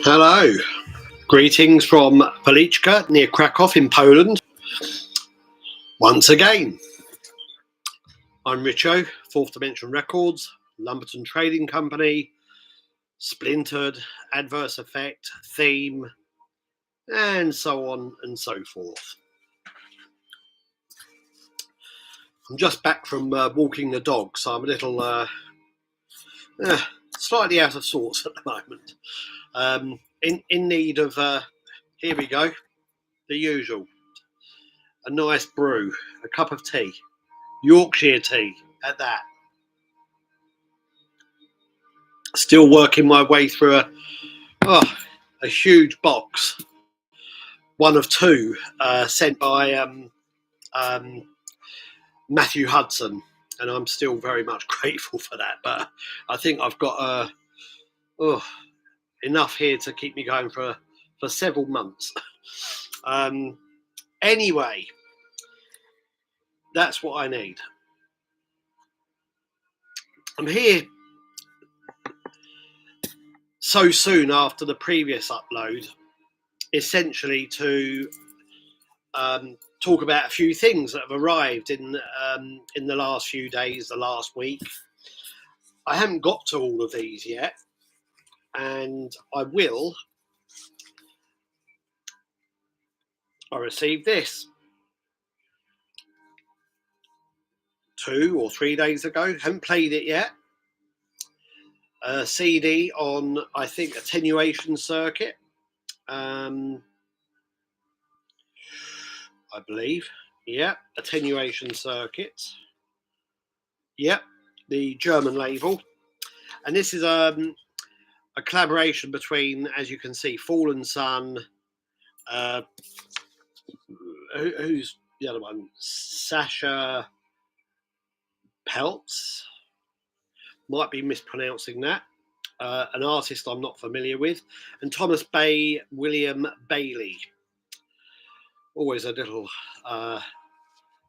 Hello, greetings from Policzka near Krakow in Poland. Once again, I'm Richo, Fourth Dimension Records, Lumberton Trading Company, Splintered, Adverse Effect, Theme, and so on and so forth. I'm just back from walking the dog, so I'm a little slightly out of sorts at the moment. In need of, here we go, the usual. A nice brew, a cup of tea, Yorkshire tea at that. Still working my way through a huge box, one of two sent by Matthew Hudson, and I'm still very much grateful for that. But I think I've got enough here to keep me going for several months. Anyway, that's what I need. I'm here so soon after the previous upload, essentially to talk about a few things that have arrived in the last few days, the last week. I haven't got to all of these yet, and I will. I received this 2 or 3 days ago. Haven't played it yet. A CD on, I think, Attenuation Circuit. I believe. Yeah, Attenuation Circuit. Yep, the German label. And this is a collaboration between, as you can see, Fallen Sun. Who's the other one? Sacher, Pelz. Might be mispronouncing that. An artist I'm not familiar with. And Thomas Bay, William Bailey. Always a little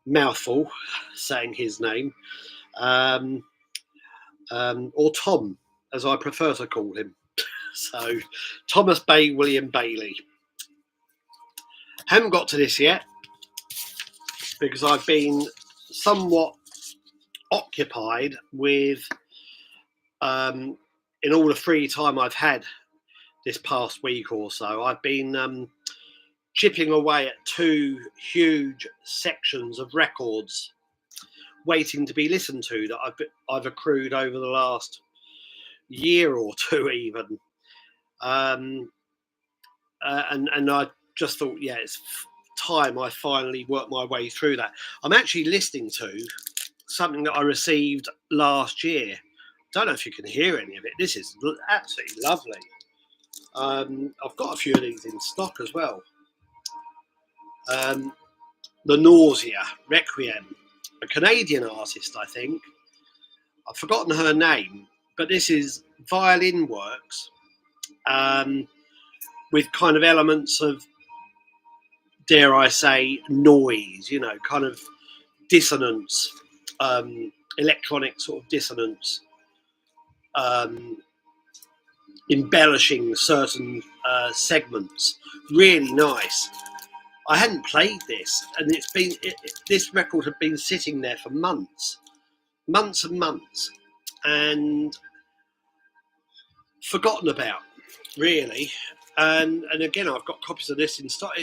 mouthful saying his name. Or Tom, as I prefer to call him. So, Thomas Bay, William Bailey. Haven't got to this yet because I've been somewhat occupied with, in all the free time I've had this past week or so, I've been chipping away at 2 huge sections of records waiting to be listened to that I've accrued over the last year or 2 even. And I just thought, yeah, it's time I finally worked my way through that. I'm actually listening to something that I received last year. Don't know if you can hear any of it. This is absolutely lovely. I've got a few of these in stock as well. The Nausea, Requiem, a Canadian artist, I think. I've forgotten her name, but this is violin works with kind of elements of, dare I say, noise, you know, kind of dissonance, electronic sort of dissonance, embellishing certain segments. Really nice. I hadn't played this, and this record had been sitting there for months and months, and forgotten about, really. And again, I've got copies of this in stock.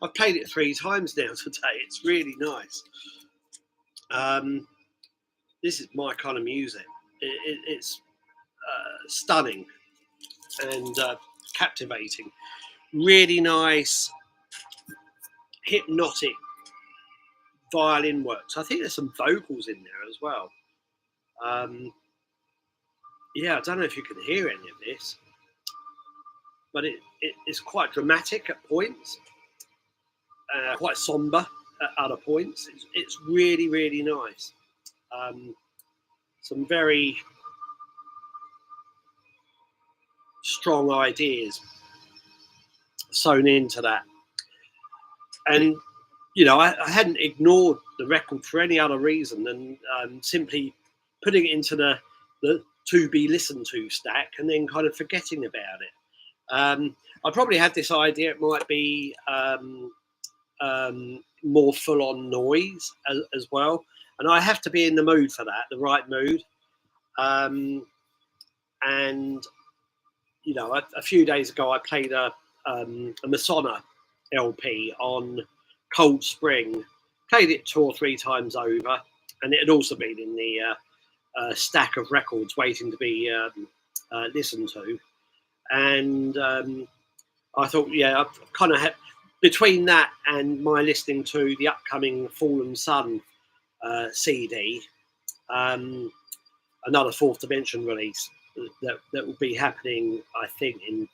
I've played it 3 times now today. It's really nice. This is my kind of music. It's stunning and captivating. Really nice, hypnotic violin works. I think there's some vocals in there as well. Yeah, I don't know if you can hear any of this, but it's quite dramatic at points, quite somber at other points. It's really, really nice. Some very strong ideas sewn into that. And, you know, I hadn't ignored the record for any other reason than simply putting it into the the to be listened to stack and then kind of forgetting about it. I probably had this idea it might be more full-on noise as well, and I have to be in the mood for that, the right mood. And you know, a few days ago I played a Masonna LP on Cold Spring, played it 2 or 3 times over, and it had also been in the stack of records waiting to be listened to. And I thought, yeah, I've kind of had, between that and my listening to the upcoming Fallen Sun CD, another Fourth Dimension release that will be happening, I think, in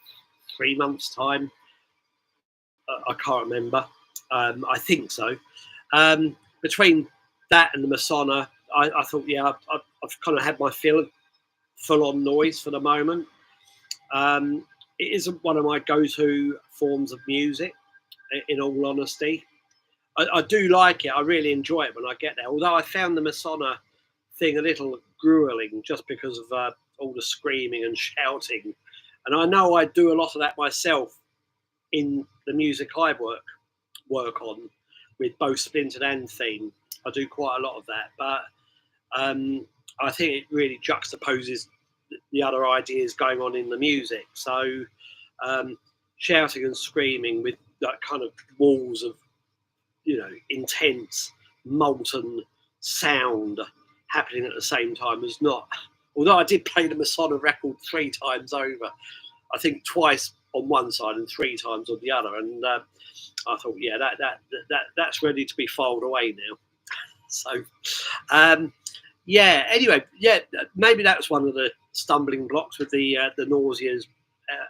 3 months' time. I can't remember. I think so. Between that and the Masonna, I thought, yeah, I've kind of had my fill of full-on noise for the moment. It isn't one of my go-to forms of music, in all honesty. I do like it. I really enjoy it when I get there. Although I found the Masonna thing a little grueling just because of all the screaming and shouting. And I know I do a lot of that myself in the music I work on with both Splintered and Theme. I do quite a lot of that. But I think it really juxtaposes the other ideas going on in the music. So shouting and screaming with that kind of walls of, you know, intense molten sound happening at the same time is not. Although I did play the Masonna record 3 times over, I think twice on one side and 3 times on the other, and I thought, yeah, that's ready to be filed away now. So yeah, anyway, yeah, maybe that's one of the stumbling blocks with the Nausea's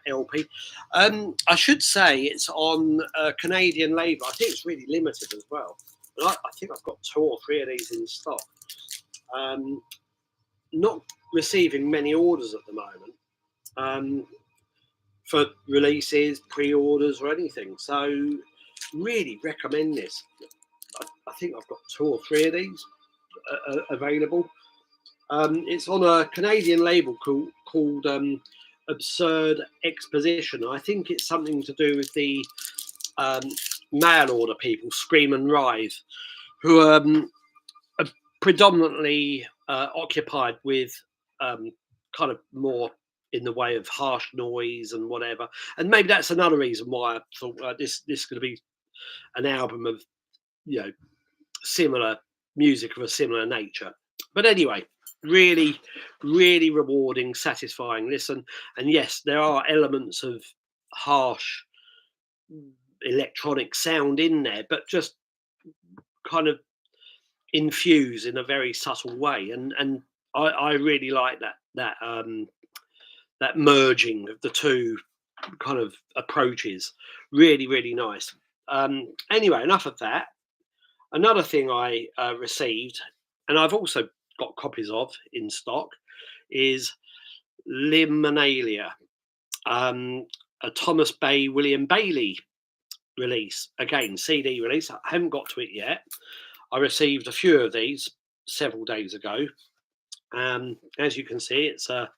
LP. I should say it's on a Canadian label. I think it's really limited as well. And I think I've got 2 or 3 of these in stock. Not receiving many orders at the moment for releases, pre-orders, or anything. So really recommend this. I think I've got 2 or 3 of these available. It's on a Canadian label called Absurd Exposition. I think it's something to do with the mail order people, Scream and Writhe, who are predominantly occupied with kind of more in the way of harsh noise and whatever. And maybe that's another reason why I thought this is going to be an album of, you know, similar music of a similar nature. But anyway, really, really rewarding, satisfying listen. And yes, there are elements of harsh electronic sound in there, but just kind of infuse in a very subtle way. And I really like that merging of the two kind of approaches. Really, really nice. Anyway, enough of that. Another thing I received, and I've also got copies of in stock, is Liminalia, a Thomas Bay William Bailey release. Again, CD release. I haven't got to it yet. I received a few of these several days ago. As you can see, it's a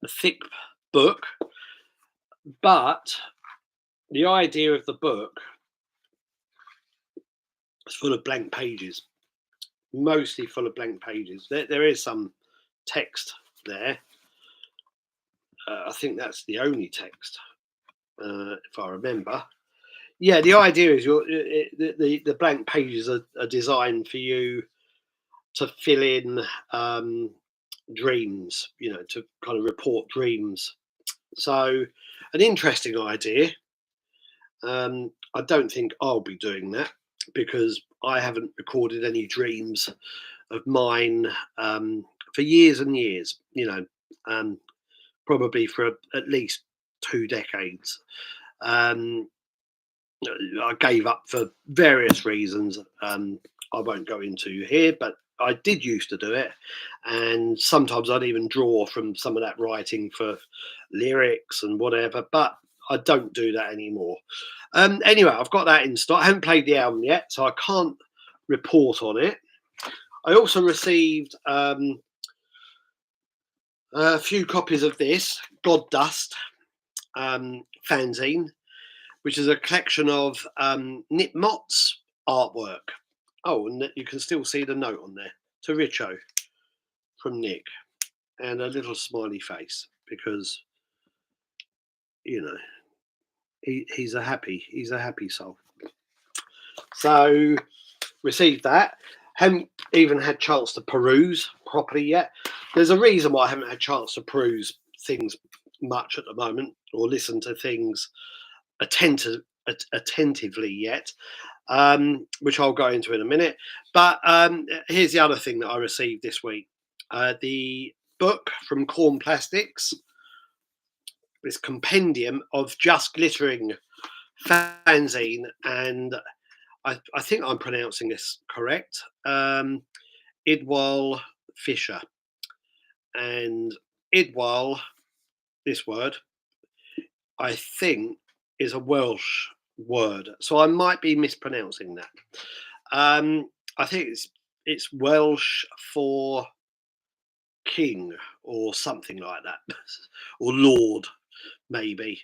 thick book, but the idea of the book is full of blank pages, mostly full of blank pages. There is some text there. I think that's the only text, if I remember. Yeah, the idea is the blank pages are designed for you to fill in dreams, you know, to kind of report dreams. So an interesting idea. I don't think I'll be doing that because I haven't recorded any dreams of mine for years and years, you know, probably for at least 2 decades. I gave up for various reasons I won't go into here, but I did used to do it, and sometimes I'd even draw from some of that writing for lyrics and whatever, but I don't do that anymore. Anyway, I've got that in stock. I haven't played the album yet, so I can't report on it. I also received A few copies of this God Dust fanzine, which is a collection of Mott's artwork. Oh, and you can still see the note on there to Richo from Nick, and a little smiley face because he's a happy soul. So received that. Haven't even had chance to peruse properly yet. There's a reason why I haven't had chance to peruse things much at the moment or listen to things attentively yet, which I'll go into in a minute. But here's the other thing that I received this week. The book from Corn Plastics, this compendium of just glittering fanzine, and I think I'm pronouncing this correct. Idwal Fisher. And Idwal, this word, I think is a Welsh word. So I might be mispronouncing that. I think it's Welsh for king or something like that, or lord, maybe.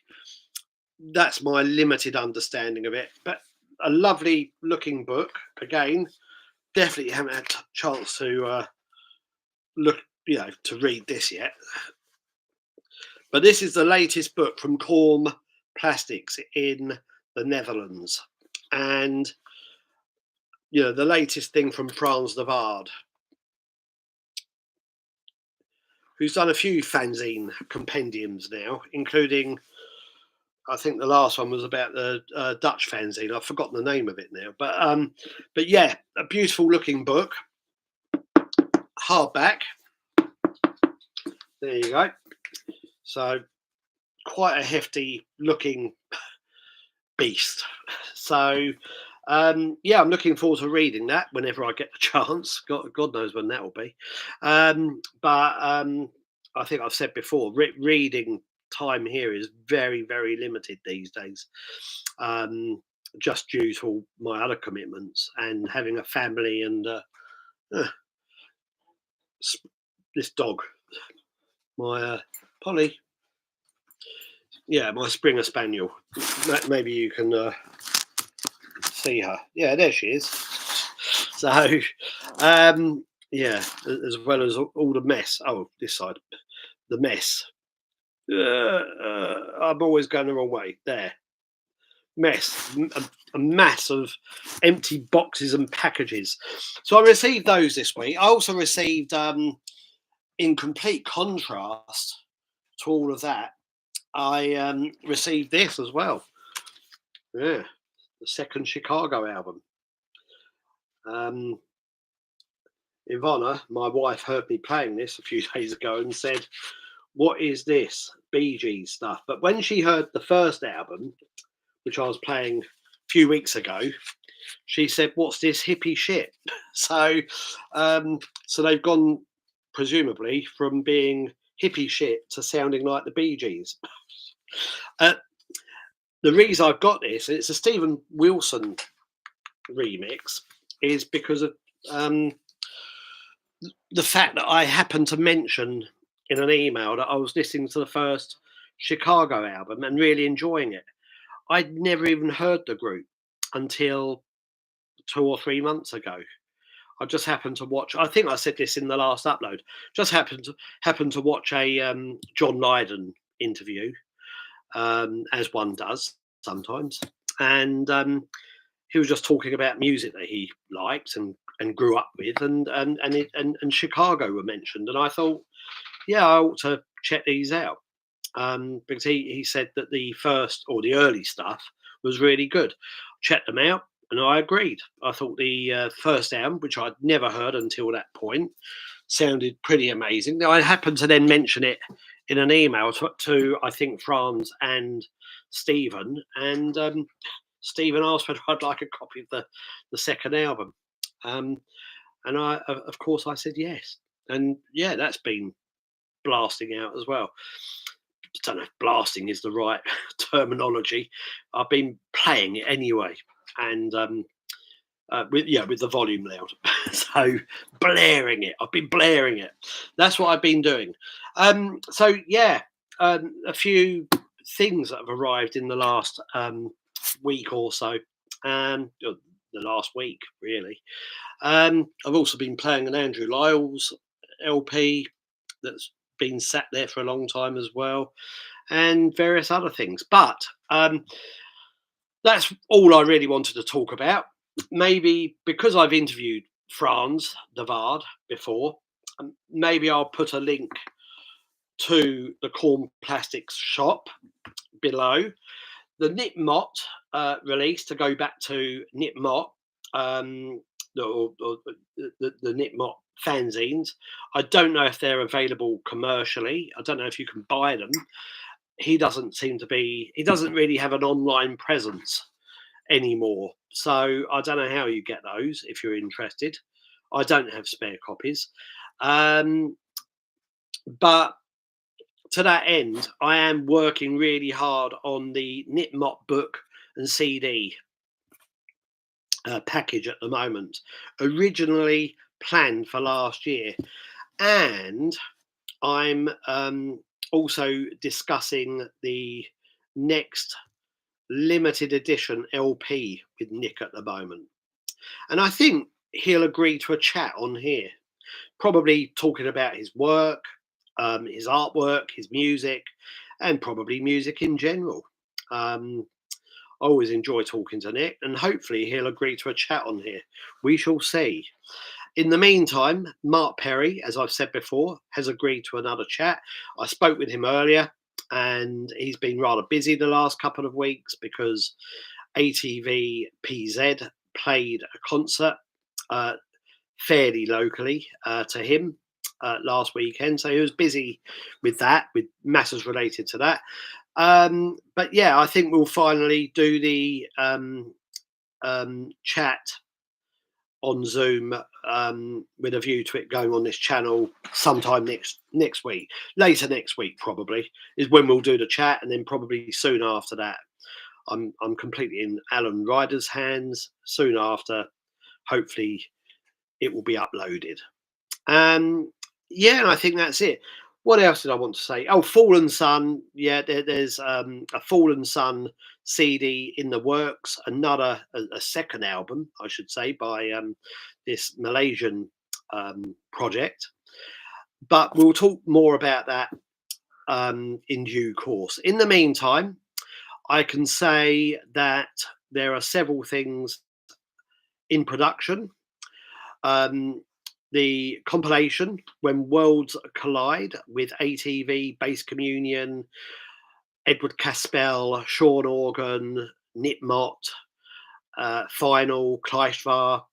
That's my limited understanding of it. But a lovely looking book. Again, definitely haven't had a chance to look, to read this yet. But this is the latest book from Corn Plastics in the Netherlands, and the latest thing from Frans de Waard, who's done a few fanzine compendiums now, including, I think the last one was about the Dutch fanzine. I've forgotten the name of it now, but yeah, a beautiful looking book, hardback. There you go. So quite a hefty looking beast. So yeah, I'm looking forward to reading that whenever I get the chance. God knows when that will be. But I think I've said before, reading time here is very, very limited these days, just due to my other commitments and having a family and this dog, my Polly. Yeah, my Springer Spaniel. Maybe you can see her. Yeah, there she is. So, yeah, as well as all the mess. Oh, this side, the mess. I'm always going the wrong way. There, mess, a mass of empty boxes and packages. So I received those this week. I also received, in complete contrast to all of that, I received this as well. Yeah, the second Chicago album. Ivana, my wife, heard me playing this a few days ago and said, "What is this Bee Gees stuff?" But when she heard the first album, which I was playing a few weeks ago, she said, "What's this hippie shit?" So they've gone, presumably, from being hippie shit to sounding like the Bee Gees. The reason I've got this, it's a Stephen Wilson remix, is because of the fact that I happened to mention in an email that I was listening to the first Chicago album and really enjoying it. I'd never even heard the group until 2 or 3 months ago. I just happened to watch, I think I said this in the last upload, just happened to watch a John Lydon interview, as one does sometimes. And he was just talking about music that he liked and grew up with, and Chicago were mentioned, and I thought, yeah, I ought to check these out, because he said that the first or the early stuff was really good. Checked them out, and I agreed. I thought the first album, which I'd never heard until that point, sounded pretty amazing. I happened to then mention it in an email to I think Franz and Stephen, and Stephen asked whether I'd like a copy of the second album, and I, of course, I said yes. And yeah, that's been blasting out as well. I don't know if blasting is the right terminology. I've been playing it anyway, and with the volume loud. So blaring it. I've been blaring it. That's what I've been doing. So yeah, a few things that have arrived in the last week or so, or the last week really. I've also been playing an Andrew Liles LP that's been sat there for a long time as well, and various other things. But that's all I really wanted to talk about. Maybe because I've interviewed Franz de Waard before, maybe I'll put a link to the Corn Plastics shop below. The Mott release, to go back to Mott, the Mott fanzines. I don't know if they're available commercially. I don't know if you can buy them. He doesn't really have an online presence anymore. So I don't know how you get those if you're interested. I don't have spare copies. But to that end, I am working really hard on the Mott book and CD package at the moment, originally planned for last year. And I'm also discussing the next limited edition LP with Nick at the moment. And I think he'll agree to a chat on here, probably talking about his work, his artwork, his music, and probably music in general. I always enjoy talking to Nick, and hopefully he'll agree to a chat on here. We shall see. In the meantime, Mark Perry, as I've said before, has agreed to another chat. I spoke with him earlier, and he's been rather busy the last couple of weeks because ATV PZ played a concert fairly locally to him last weekend. So he was busy with that, with matters related to that. But yeah, I think we'll finally do the chat on Zoom with a view to it going on this channel sometime next week. Later next week probably is when we'll do the chat, and then probably soon after that, I'm completely in Alan Ryder's hands. Soon after, hopefully, it will be uploaded. Yeah, and I think that's it. What else did I want to say? Oh, Fallen Sun. Yeah, there's a Fallen Sun CD in the works. A second album, I should say, by this Malaysian project. But we'll talk more about that in due course. In the meantime, I can say that there are several things in production. The compilation When Worlds Collide with ATV, Bass Communion, Edward Caspel, Sean Organ, Nick Mott, Final, Kleistwahr,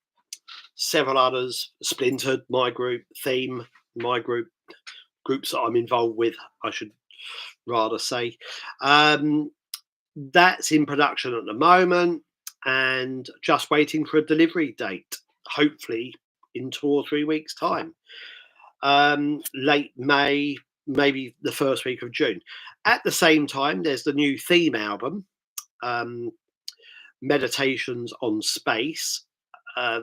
several others, Splintered, my group, Theme, my group, groups that I'm involved with, I should rather say. That's in production at the moment and just waiting for a delivery date, hopefully in 2 or 3 weeks' time. Late May, maybe the first week of June. At the same time, there's the new Theme album, Meditations on Space,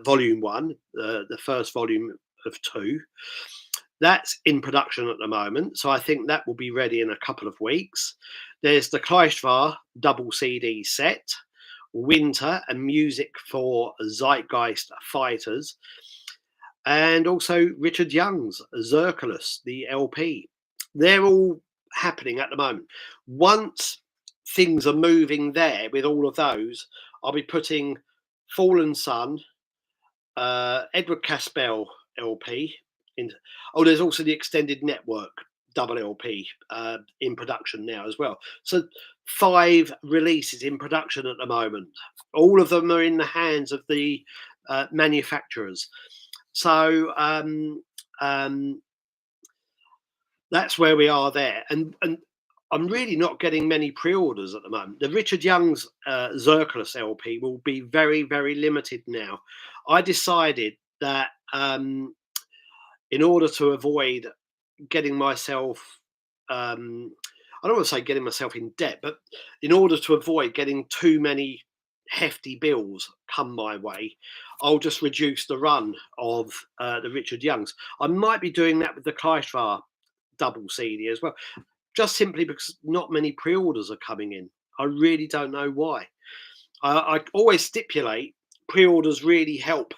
Volume 1, the first volume of 2. That's in production at the moment, so I think that will be ready in a couple of weeks. There's the Kleistwahr double CD set, Winter and Music for Zeitgeist Fighters, and also Richard Young's Zirculus, the LP. They're all happening at the moment. Once things are moving there with all of those, I'll be putting Fallen Sun, Edward Caspel LP. There's also the Extended Network double LP in production now as well. So 5 releases in production at the moment. All of them are in the hands of the manufacturers. So that's where we are there. And I'm really not getting many pre-orders at the moment. The Richard Young's Zirculus LP will be very, very limited now. I decided that in order to avoid getting myself, I don't want to say getting myself in debt, but in order to avoid getting too many hefty bills come my way, I'll just reduce the run of the Richard Young's. I might be doing that with the Kleistwahr double CD as well, just simply because not many pre-orders are coming in. I really don't know why. I always stipulate pre-orders really help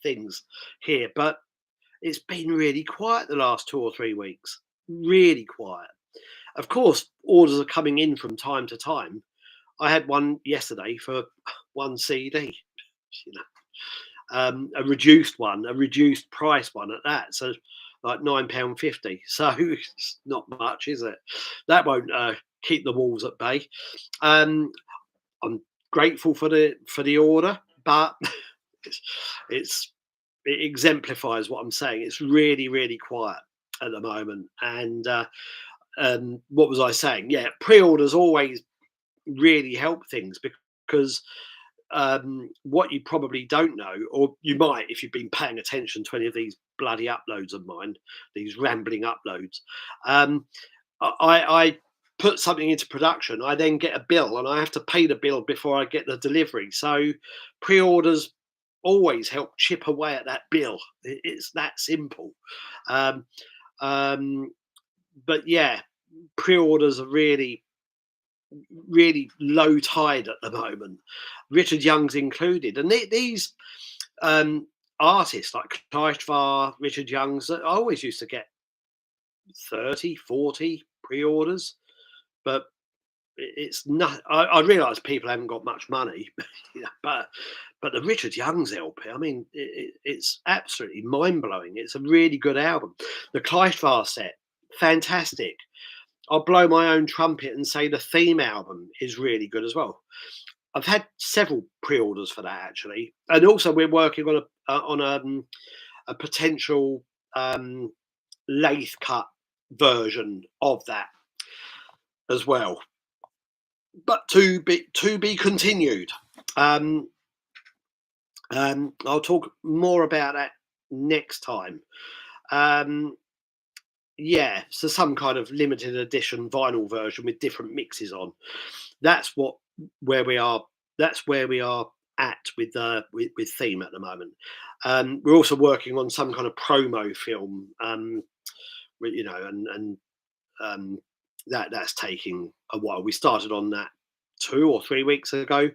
things here, but it's been really quiet the last 2 or 3 weeks. Really quiet. Of course, orders are coming in from time to time. I had one yesterday for 1 CD, you know, a reduced one, a reduced price one at that. So like £9.50. So it's not much, is it? That won't keep the wolves at bay. I'm grateful for the order, but it's it exemplifies what I'm saying. It's really, really quiet at the moment. And what was I saying? Yeah, pre-orders always really help things, because what you probably don't know, or you might if you've been paying attention to any of these bloody uploads of mine, these rambling uploads. I put something into production, I then get a bill, and I have to pay the bill before I get the delivery. So pre-orders always help chip away at that bill. It's that simple. Um, but yeah, pre-orders are really, really low tide at the moment, Richard Young's included. And these artists like Kleistwahr, Richard Young's, I always used to get 30, 40 pre-orders, but it's not. I realise people haven't got much money, but the Richard Young's LP, I mean, it's absolutely mind blowing. It's a really good album. The Kleistwahr set, fantastic. I'll blow my own trumpet and say the Theme album is really good as well. I've had several pre-orders for that actually, and also we're working on a potential lathe cut version of that as well, but to be continued. I'll talk more about that next time. Yeah, so some kind of limited edition vinyl version with different mixes on. That's where we are. That's where we are at with Theme at the moment. We're also working on some kind of promo film. You know, and that's taking a while. We started on that 2 or 3 weeks ago.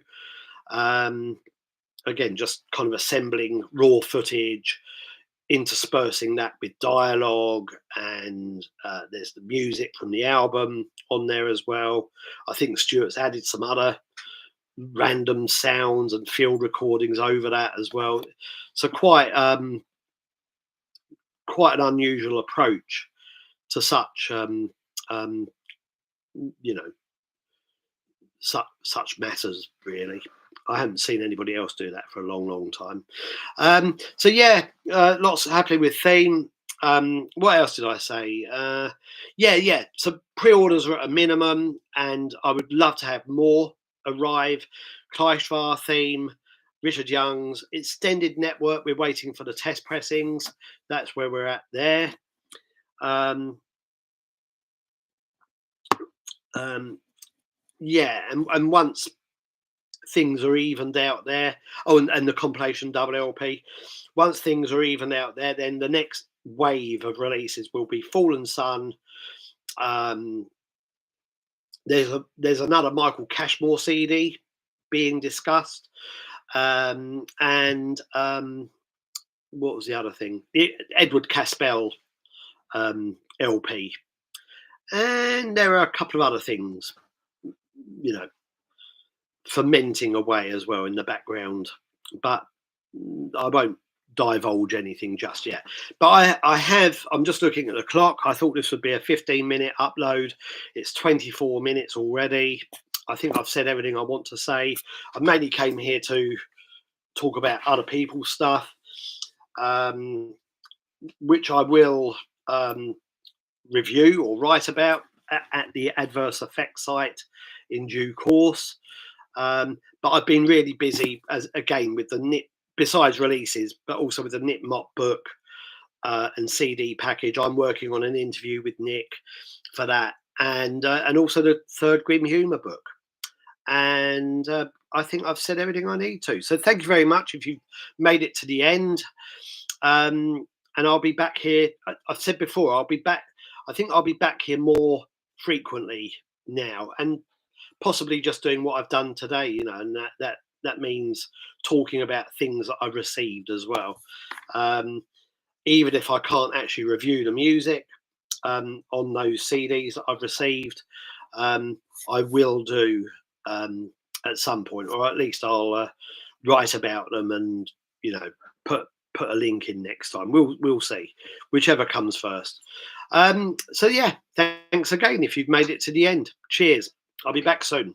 Again, just kind of assembling raw footage, interspersing that with dialogue, and there's the music from the album on there as well. I think Stuart's added some other random sounds and field recordings over that as well. So quite an unusual approach to such you know, such matters, really. I haven't seen anybody else do that for a long time. So yeah, lots happening with Theme. What else did I say? Yeah. So pre-orders are at a minimum, and I would love to have more arrive. Kleistwahr, Theme, Richard Young's, Extended Network. We're waiting for the test pressings. That's where we're at there. Yeah, and once things are evened out there, and the compilation double LP, once things are evened out there, then the next wave of releases will be Fallen Sun. There's another Michael Cashmore CD being discussed, and what was the other thing? Edward Caspel LP, and there are a couple of other thins, you know, fermenting away as well in the background, but I won't divulge anything just yet. But I'm just looking at the clock. I thought this would be a 15-minute upload. It's 24 minutes already. I think I've said everything I want to say. I mainly came here to talk about other people's stuff, which I will review or write about at the Adverse Effects site in due course. But I've been really busy again with the knit, besides releases, but also with the Knit Mott book and CD package. I'm working on an interview with Nick for that, and also the third Grim Humour book. And I think I've said everything I need to. So thank you very much if you've made it to the end. and I'll be back here. I've said before, I'll be back. I think I'll be back here more frequently now, and possibly just doing what I've done today, you know, and that means talking about things that I've received as well. Even if I can't actually review the music on those CDs that I've received, I will do at some point, or at least I'll write about them and, you know, put a link in next time. We'll see, whichever comes first. So yeah, thanks again if you've made it to the end. Cheers. I'll be back soon.